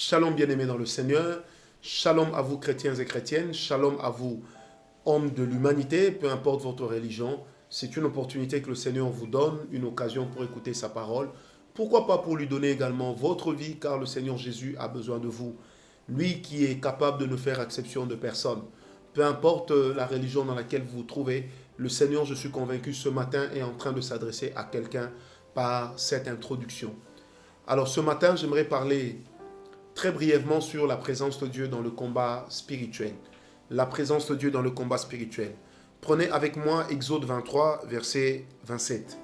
Shalom bien-aimés dans le Seigneur, shalom à vous chrétiens et chrétiennes, shalom à vous hommes de l'humanité, peu importe votre religion. C'est une opportunité que le Seigneur vous donne, une occasion pour écouter sa parole. Pourquoi pas pour lui donner également votre vie, car le Seigneur Jésus a besoin de vous. Lui qui est capable de ne faire exception de personne. Peu importe la religion dans laquelle vous vous trouvez, le Seigneur, je suis convaincu, ce matin est en train de s'adresser à quelqu'un par cette introduction. Alors ce matin, j'aimerais parler très brièvement sur la présence de Dieu dans le combat spirituel. La présence de Dieu dans le combat spirituel. Prenez avec moi Exode 23, verset 27.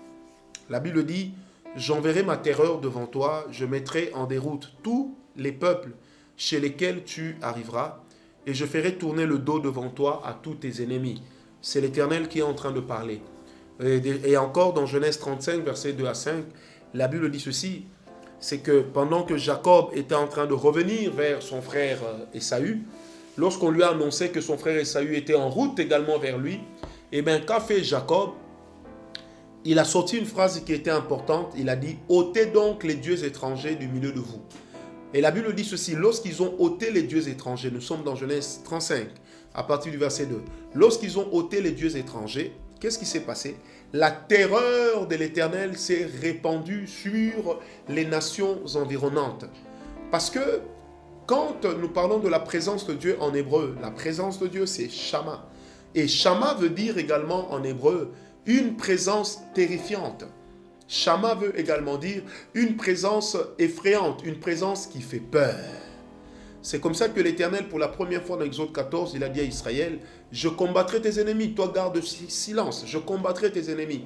La Bible dit « J'enverrai ma terreur devant toi, je mettrai en déroute tous les peuples chez lesquels tu arriveras, et je ferai tourner le dos devant toi à tous tes ennemis. » C'est l'Éternel qui est en train de parler. Et encore dans Genèse 35, versets 2 à 5, la Bible dit ceci, c'est que pendant que Jacob était en train de revenir vers son frère Ésaü, lorsqu'on lui a annoncé que son frère Ésaü était en route également vers lui, et bien qu'a fait Jacob? Il a sorti une phrase qui était importante, il a dit « Ôtez donc les dieux étrangers du milieu de vous ». Et la Bible dit ceci, lorsqu'ils ont ôté les dieux étrangers, nous sommes dans Genèse 35, à partir du verset 2. Lorsqu'ils ont ôté les dieux étrangers, qu'est-ce qui s'est passé? La terreur de l'Éternel s'est répandue sur les nations environnantes. Parce que quand nous parlons de la présence de Dieu en hébreu, la présence de Dieu c'est Shama. Et Shama veut dire également en hébreu une présence terrifiante. Shama veut également dire une présence effrayante, une présence qui fait peur. C'est comme ça que l'Éternel, pour la première fois dans Exode 14, il a dit à Israël, « Je combattrai tes ennemis, toi garde silence, je combattrai tes ennemis. »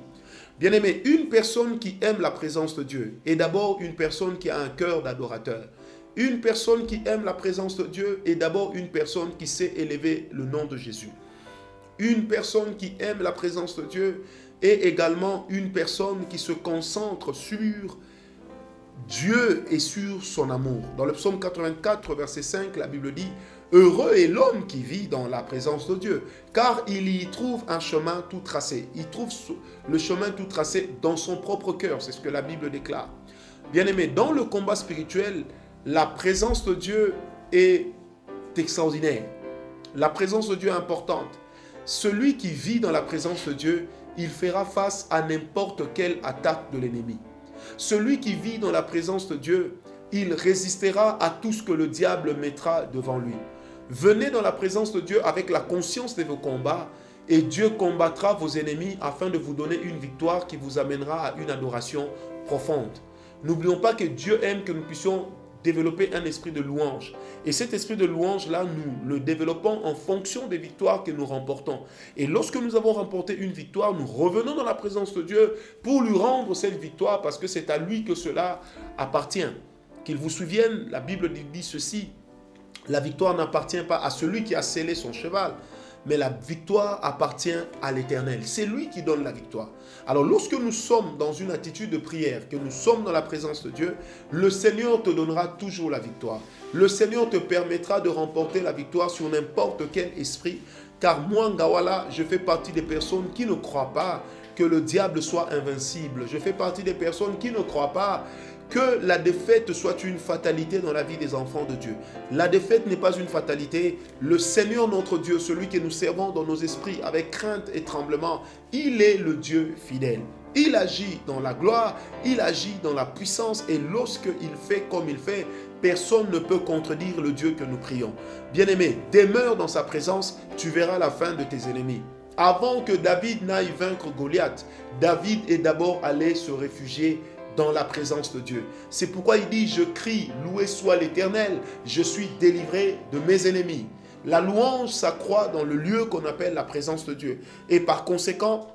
Bien-aimé, une personne qui aime la présence de Dieu est d'abord une personne qui a un cœur d'adorateur. Une personne qui aime la présence de Dieu est d'abord une personne qui sait élever le nom de Jésus. Une personne qui aime la présence de Dieu est également une personne qui se concentre sur Dieu et sur son amour. Dans le psaume 84, verset 5, la Bible dit « Heureux est l'homme qui vit dans la présence de Dieu, car il y trouve un chemin tout tracé. » Il trouve le chemin tout tracé dans son propre cœur, c'est ce que la Bible déclare. Bien-aimé, dans le combat spirituel, la présence de Dieu est extraordinaire. La présence de Dieu est importante. Celui qui vit dans la présence de Dieu, il fera face à n'importe quelle attaque de l'ennemi. Celui qui vit dans la présence de Dieu, il résistera à tout ce que le diable mettra devant lui. Venez dans la présence de Dieu avec la conscience de vos combats et Dieu combattra vos ennemis afin de vous donner une victoire qui vous amènera à une adoration profonde. N'oublions pas que Dieu aime que nous puissions développer un esprit de louange. Et cet esprit de louange-là, nous le développons en fonction des victoires que nous remportons. Et lorsque nous avons remporté une victoire, nous revenons dans la présence de Dieu pour lui rendre cette victoire parce que c'est à lui que cela appartient. Qu'il vous souvienne, la Bible dit ceci, la victoire n'appartient pas à celui qui a scellé son cheval, mais la victoire appartient à l'Éternel. C'est lui qui donne la victoire. Alors lorsque nous sommes dans une attitude de prière, que nous sommes dans la présence de Dieu, le Seigneur te donnera toujours la victoire. Le Seigneur te permettra de remporter la victoire sur n'importe quel esprit. Car moi, Ngawala, je fais partie des personnes qui ne croient pas que le diable soit invincible. Je fais partie des personnes qui ne croient pas que la défaite soit une fatalité dans la vie des enfants de Dieu. La défaite n'est pas une fatalité. Le Seigneur notre Dieu, celui que nous servons dans nos esprits avec crainte et tremblement, il est le Dieu fidèle. Il agit dans la gloire, il agit dans la puissance et lorsqu'il fait comme il fait, personne ne peut contredire le Dieu que nous prions. Bien-aimé, demeure dans sa présence, tu verras la fin de tes ennemis. Avant que David n'aille vaincre Goliath, David est d'abord allé se réfugier dans la présence de Dieu. C'est pourquoi il dit, je crie, loué soit l'Éternel, je suis délivré de mes ennemis. La louange s'accroît dans le lieu qu'on appelle la présence de Dieu. Et par conséquent,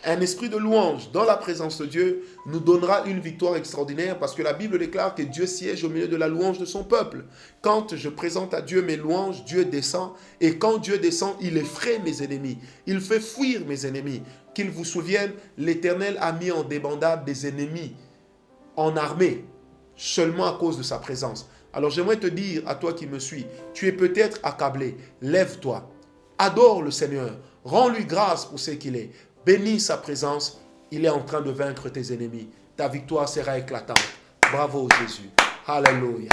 un esprit de louange dans la présence de Dieu nous donnera une victoire extraordinaire parce que la Bible déclare que Dieu siège au milieu de la louange de son peuple. Quand je présente à Dieu mes louanges, Dieu descend et quand Dieu descend, il effraie mes ennemis. Il fait fuir mes ennemis. Qu'il vous souvienne, l'Éternel a mis en débandade des ennemis en armée seulement à cause de sa présence. Alors j'aimerais te dire à toi qui me suis, tu es peut-être accablé, lève-toi, adore le Seigneur, rends-lui grâce pour ce qu'il est, bénis sa présence, il est en train de vaincre tes ennemis, ta victoire sera éclatante. Bravo Jésus, alléluia.